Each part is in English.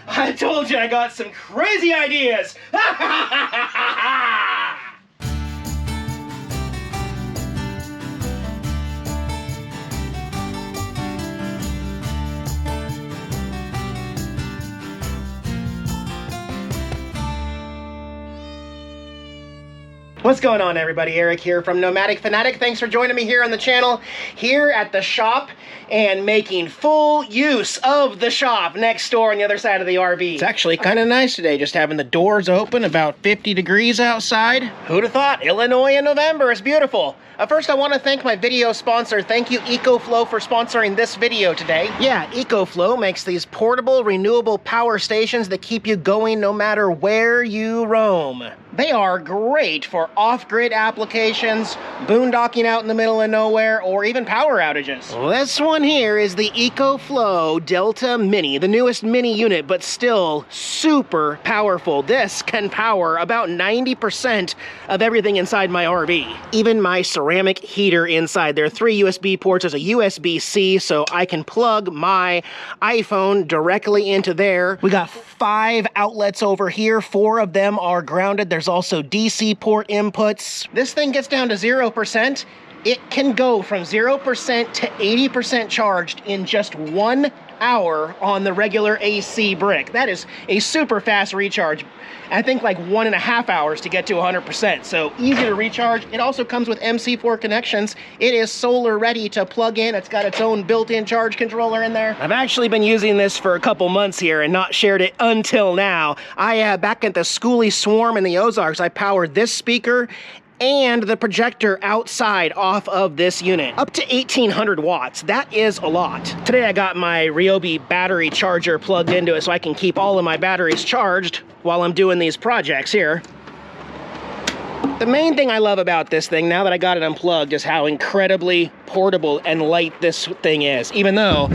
I told you I got some crazy ideas. What's going on, everybody? Eric here from Nomadic Fanatic. Thanks for joining me here on the channel, here at the shop, and making full use of the shop next door on the other side of the RV. It's actually kind of nice today, just having the doors open, about 50 degrees outside. Who'd have thought? Illinois in November. It's beautiful. First, I want to thank my video sponsor. Thank you, EcoFlow, for sponsoring this video today. Yeah, EcoFlow makes these portable, renewable power stations that keep you going no matter where you roam. They are great for off-grid applications, boondocking out in the middle of nowhere, or even power outages. This one here is the EcoFlow Delta Mini, the newest mini unit, but still super powerful. This can power about 90% of everything inside my RV. Even my ceramic heater inside. There are 3 USB ports. There's a USB-C, so I can plug my iPhone directly into there. We got 5 outlets over here. 4 of them are grounded. There's also DC port inputs. This thing gets down to 0%. It can go from 0% to 80% charged in just 1 hour on the regular AC brick. That is a super fast recharge. I think like 1.5 hours to get to 100%. So easy to recharge. It also comes with MC4 connections. It is solar ready to plug in. It's got its own built-in charge controller in there. I've actually been using this for a couple months here and not shared it until now. Back at the Schoolie Swarm in the Ozarks, I powered this speaker and the projector outside off of this unit. Up to 1,800 watts. That is a lot. Today I got my Ryobi battery charger plugged into it so I can keep all of my batteries charged while I'm doing these projects here. The main thing I love about this thing, now that I got it unplugged, is how incredibly portable and light this thing is. Even though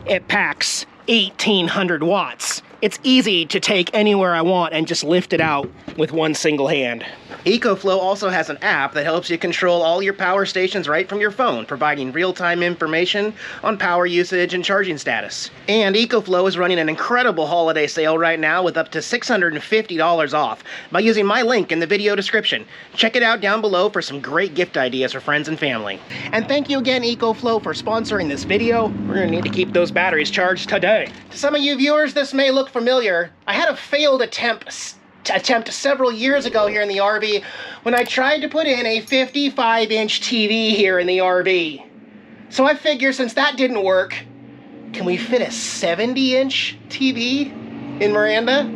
it packs 1,800 watts. It's easy to take anywhere I want and just lift it out with one single hand. EcoFlow also has an app that helps you control all your power stations right from your phone, providing real-time information on power usage and charging status. And EcoFlow is running an incredible holiday sale right now with up to $650 off by using my link in the video description. Check it out down below for some great gift ideas for friends and family. And thank you again, EcoFlow, for sponsoring this video. We're gonna need to keep those batteries charged today. To some of you viewers, this may look familiar. I had a failed attempt several years ago here in the RV when I tried to put in a 55-inch TV here in the RV. So I figure since that didn't work, can we fit a 70-inch TV in Miranda?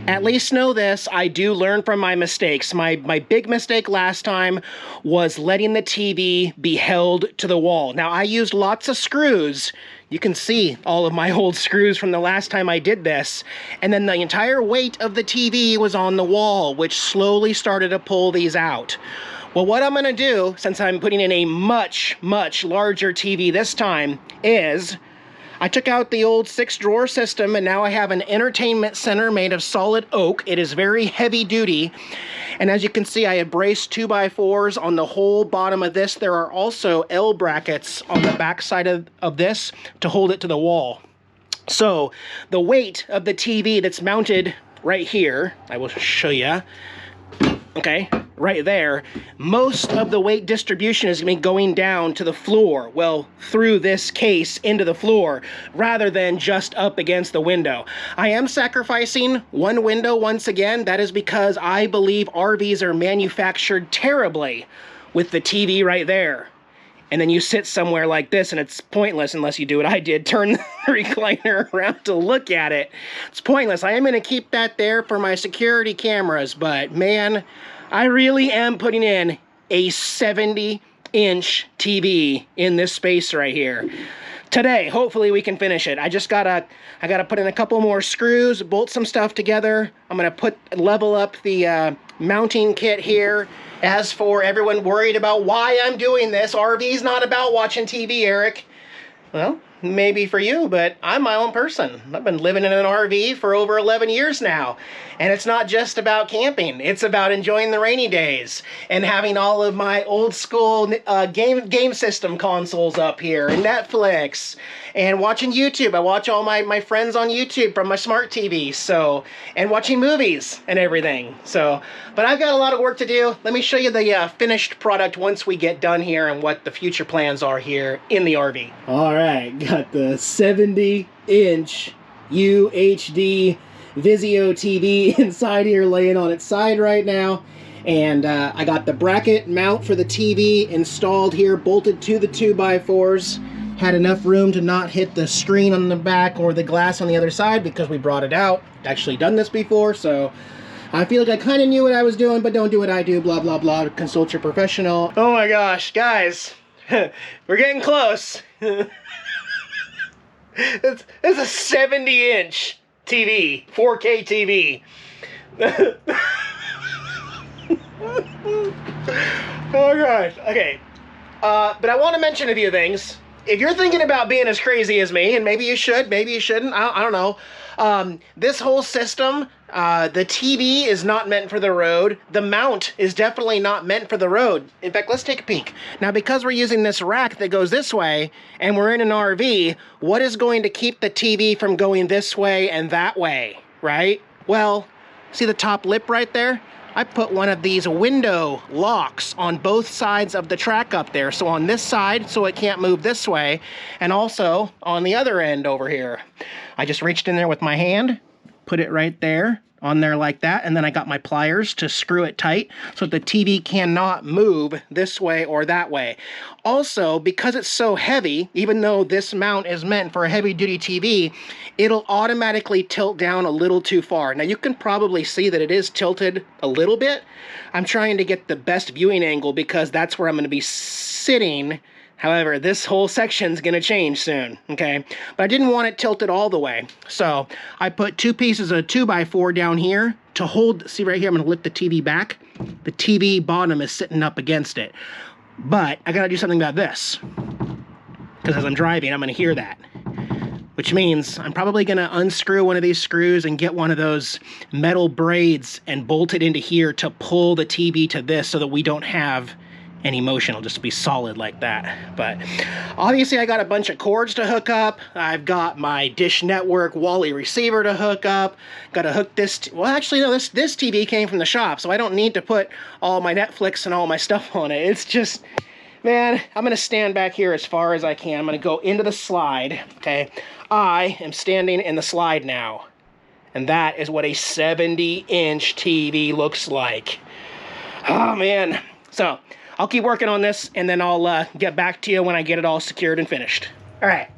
At least know this, I do learn from my mistakes. My big mistake last time was letting the TV be held to the wall. Now, I used lots of screws. You can see all of my old screws from the last time I did this. And then the entire weight of the TV was on the wall, which slowly started to pull these out. Well, what I'm gonna do, since I'm putting in a much, much larger TV this time, is I took out the old 6-drawer system and now I have an entertainment center made of solid oak. It is very heavy duty. And as you can see, I have braced 2x4s on the whole bottom of this. There are also L brackets on the back side of this to hold it to the wall. So the weight of the TV that's mounted right here, I will show you. Okay, right there, most of the weight distribution is going to be going down to the floor, well, through this case into the floor, rather than just up against the window. I am sacrificing one window once again. That is because I believe RVs are manufactured terribly with the TV right there. And then you sit somewhere like this and it's pointless unless you do what I did, turn the recliner around to look at it. It's pointless. I am going to keep that there for my security cameras, but man, I really am putting in a 70-inch TV in this space right here. Today, hopefully we can finish it. I gotta put in a couple more screws, bolt some stuff together. I'm gonna level up the mounting kit here. As for everyone worried about why I'm doing this, RV's not about watching TV, Eric. Well, maybe for you, but I'm my own person. I've been living in an RV for over 11 years now. And it's not just about camping. It's about enjoying the rainy days and having all of my old school game system consoles up here and Netflix and watching YouTube. I watch all my friends on YouTube from my smart TV, so, and watching movies and everything. So, but I've got a lot of work to do. Let me show you the finished product once we get done here and what the future plans are here in the RV. All right, got the 70-inch UHD Vizio TV inside here laying on its side right now. And I got the bracket mount for the TV installed here, bolted to the 2x4s. Had enough room to not hit the screen on the back or the glass on the other side because we brought it out. Actually done this before, so I feel like I kind of knew what I was doing, but don't do what I do, blah, blah, blah. Consult your professional. Oh my gosh, guys. We're getting close. It's a 70-inch TV, 4K TV. Oh gosh. Okay. But I want to mention a few things. If you're thinking about being as crazy as me, and maybe you should, maybe you shouldn't, I don't know. This whole system, the TV is not meant for the road. The mount is definitely not meant for the road. In fact, let's take a peek. Now, because we're using this rack that goes this way, and we're in an RV, what is going to keep the TV from going this way and that way, right? Well, see the top lip right there? I put one of these window locks on both sides of the track up there. So on this side, so it can't move this way, and also on the other end over here. I just reached in there with my hand, put it right there, on there like that, and then I got my pliers to screw it tight so that the TV cannot move this way or that way. Also, because it's so heavy, even though this mount is meant for a heavy-duty TV, it'll automatically tilt down a little too far. Now, you can probably see that it is tilted a little bit. I'm trying to get the best viewing angle because that's where I'm going to be sitting. However, this whole section's gonna change soon, okay? But I didn't want it tilted all the way. So I put 2 pieces of 2x4 down here to hold, see right here, I'm gonna lift the TV back. The TV bottom is sitting up against it. But I gotta do something about this. Because as I'm driving, I'm gonna hear that. Which means I'm probably gonna unscrew one of these screws and get one of those metal braids and bolt it into here to pull the TV to this so that we don't have any motion. It'll just be solid like that. But obviously I got a bunch of cords to hook up. I've got my Dish Network Wally receiver to hook up. Got to hook this, well actually no, this TV came from the shop, so I don't need to put all my Netflix and all my stuff on it. It's just, man, I'm gonna stand back here as far as I can. I'm gonna go into the slide, okay? I am standing in the slide now. And that is what a 70-inch TV looks like. Oh man. So, I'll keep working on this, and then I'll get back to you when I get it all secured and finished. All right,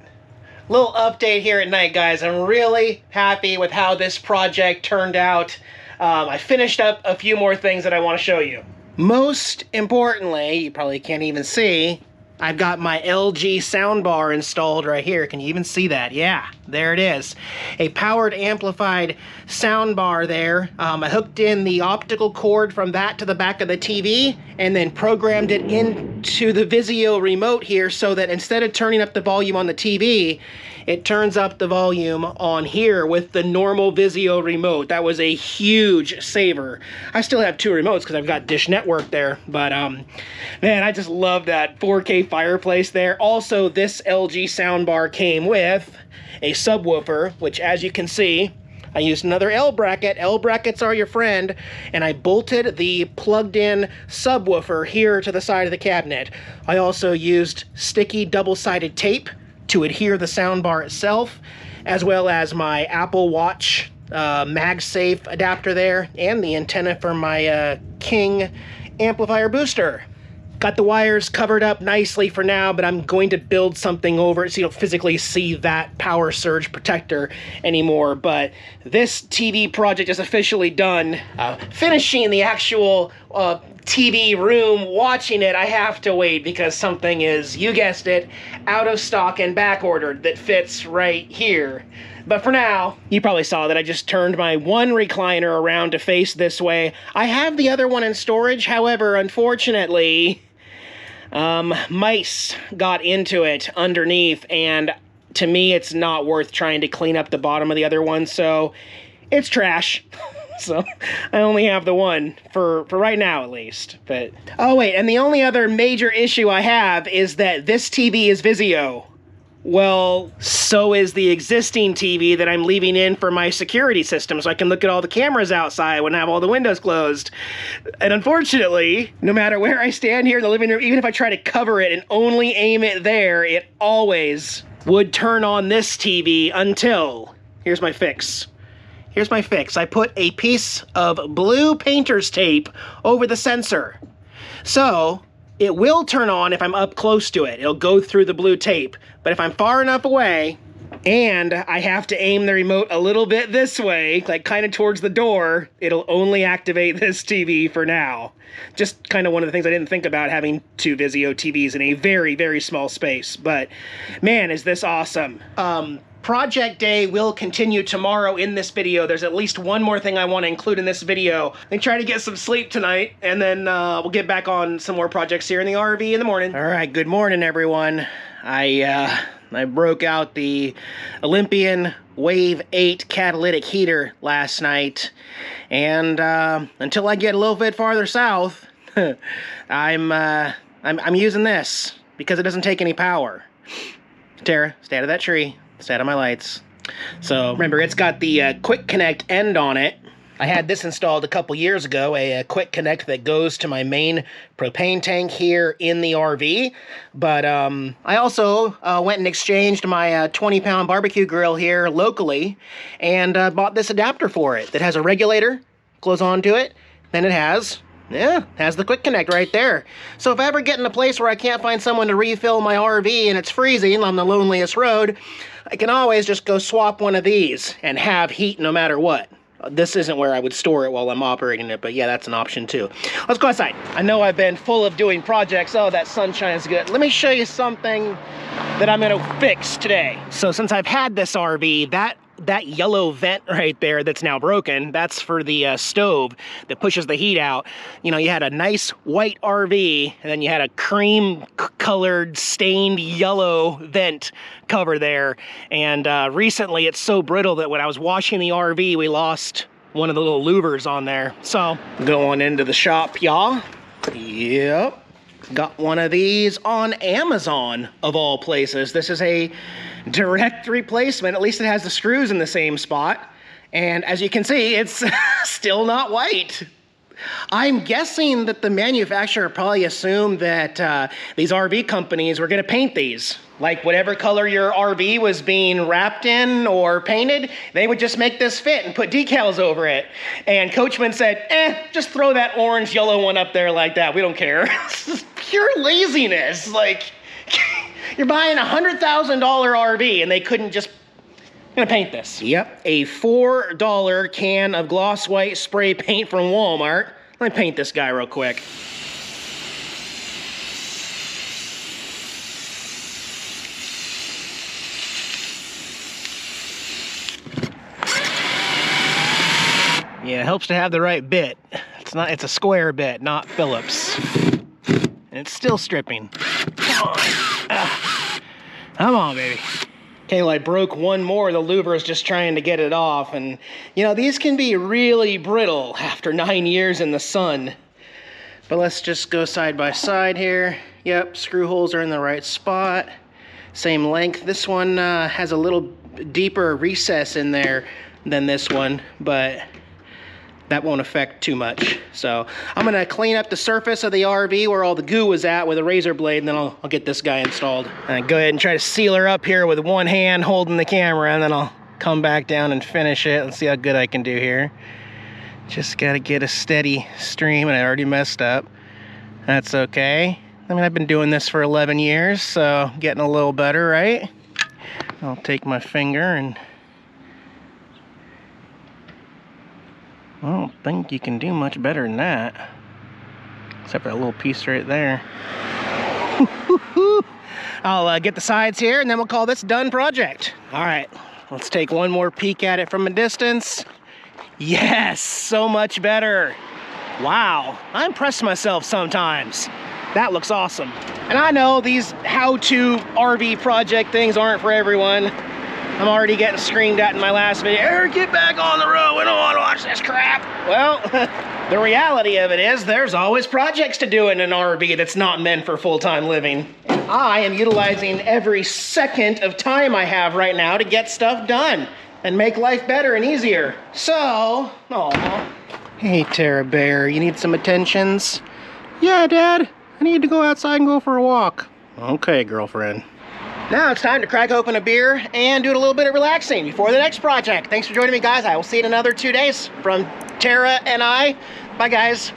little update here at night, guys. I'm really happy with how this project turned out. I finished up a few more things that I want to show you. Most importantly, you probably can't even see, I've got my LG soundbar installed right here. Can you even see that? Yeah, there it is. A powered amplified soundbar there. I hooked in the optical cord from that to the back of the TV and then programmed it into the Vizio remote here so that instead of turning up the volume on the TV, it turns up the volume on here with the normal Vizio remote. That was a huge saver. I still have 2 remotes because I've got Dish Network there, but man, I just love that 4K fireplace there. Also, this LG soundbar came with a subwoofer, which as you can see, I used another L bracket. L brackets are your friend, and I bolted the plugged-in subwoofer here to the side of the cabinet. I also used sticky double-sided tape to adhere the soundbar itself, as well as my Apple Watch MagSafe adapter there, and the antenna for my King amplifier booster. Got the wires covered up nicely for now, but I'm going to build something over it so you don't physically see that power surge protector anymore. But this TV project is officially done. Finishing the actual TV room, watching it, I have to wait because something is, you guessed it, out of stock and back ordered that fits right here. But for now, you probably saw that I just turned my one recliner around to face this way. I have the other one in storage, however, unfortunately, mice got into it underneath, and to me, it's not worth trying to clean up the bottom of the other one, so it's trash. So I only have the one for right now, at least. But oh wait, and the only other major issue I have is that this TV is Vizio. Well, so is the existing TV that I'm leaving in for my security system so I can look at all the cameras outside when I have all the windows closed. And unfortunately, no matter where I stand here in the living room, even if I try to cover it and only aim it there, it always would turn on this TV until... Here's my fix. Here's my fix. I put a piece of blue painter's tape over the sensor. So it will turn on if I'm up close to it. It'll go through the blue tape. But if I'm far enough away and I have to aim the remote a little bit this way, like kind of towards the door, it'll only activate this TV for now. Just kind of one of the things I didn't think about, having two Vizio TVs in a very, very small space. But man, is this awesome. Project Day will continue tomorrow in this video. There's at least one more thing I want to include in this video. I'm trying to get some sleep tonight, and then we'll get back on some more projects here in the RV in the morning. All right, good morning, everyone. I broke out the Olympian Wave 8 catalytic heater last night, and until I get a little bit farther south, I'm using this because it doesn't take any power. Tara, stay out of that tree. Stay out of my lights. So remember, it's got the quick connect end on it. I had this installed a couple years ago, a quick connect that goes to my main propane tank here in the RV. But I also went and exchanged my 20-pound barbecue grill here locally and bought this adapter for it that has a regulator, goes onto it, then it has the quick connect right there. So if I ever get in a place where I can't find someone to refill my RV and it's freezing on the loneliest road, I can always just go swap one of these and have heat no matter what. This isn't where I would store it while I'm operating it, but yeah, that's an option too. Let's go outside. I know I've been full of doing projects. Oh, that sunshine is good. Let me show you something that I'm gonna fix today. So since I've had this RV, that yellow vent right there that's now broken, that's for the stove that pushes the heat out. You know, you had a nice white RV, and then you had a cream-colored, stained yellow vent cover there. And recently, it's so brittle that when I was washing the RV, we lost one of the little louvers on there. So, going into the shop, y'all. Yep. Got one of these on Amazon, of all places. This is a direct replacement. At least it has the screws in the same spot. And as you can see, it's still not white. I'm guessing that the manufacturer probably assumed that these RV companies were going to paint these. Like whatever color your RV was being wrapped in or painted, they would just make this fit and put decals over it. And Coachmen said, just throw that orange yellow one up there like that. We don't care. It's just pure laziness. Like, you're buying a $100,000 RV and they couldn't just gonna paint this. Yep, a $4 can of gloss white spray paint from Walmart. Let me paint this guy real quick. Yeah, it helps to have the right bit. It's a square bit, not Phillips. And it's still stripping. Come on. Come on, baby. Okay, well, I broke one more. The louver is just trying to get it off. And, you know, these can be really brittle after 9 years in the sun. But let's just go side by side here. Yep, screw holes are in the right spot. Same length. This one has a little deeper recess in there than this one, but that won't affect too much. So I'm gonna clean up the surface of the RV where all the goo was at with a razor blade, and then I'll get this guy installed. And go ahead and try to seal her up here with one hand holding the camera, and then I'll come back down and finish it. Let's see how good I can do here. Just gotta get a steady stream, and I already messed up. That's okay. I mean, I've been doing this for 11 years, so getting a little better, right? I'll take my finger and I don't think you can do much better than that. Except for that little piece right there. I'll get the sides here and then we'll call this a done project. All right, let's take one more peek at it from a distance. Yes, so much better. Wow, I impress myself sometimes. That looks awesome. And I know these how-to RV project things aren't for everyone. I'm already getting screamed at in my last video. Eric, get back on the road. We don't want to watch this crap. Well, the reality of it is there's always projects to do in an RV that's not meant for full-time living. And I am utilizing every second of time I have right now to get stuff done and make life better and easier. So, aw. Hey, Tara Bear, you need some attentions? Yeah, Dad. I need to go outside and go for a walk. Okay, girlfriend. Now it's time to crack open a beer and do a little bit of relaxing before the next project. Thanks for joining me, guys. I will see you in another 2 days from Tara and I. Bye, guys.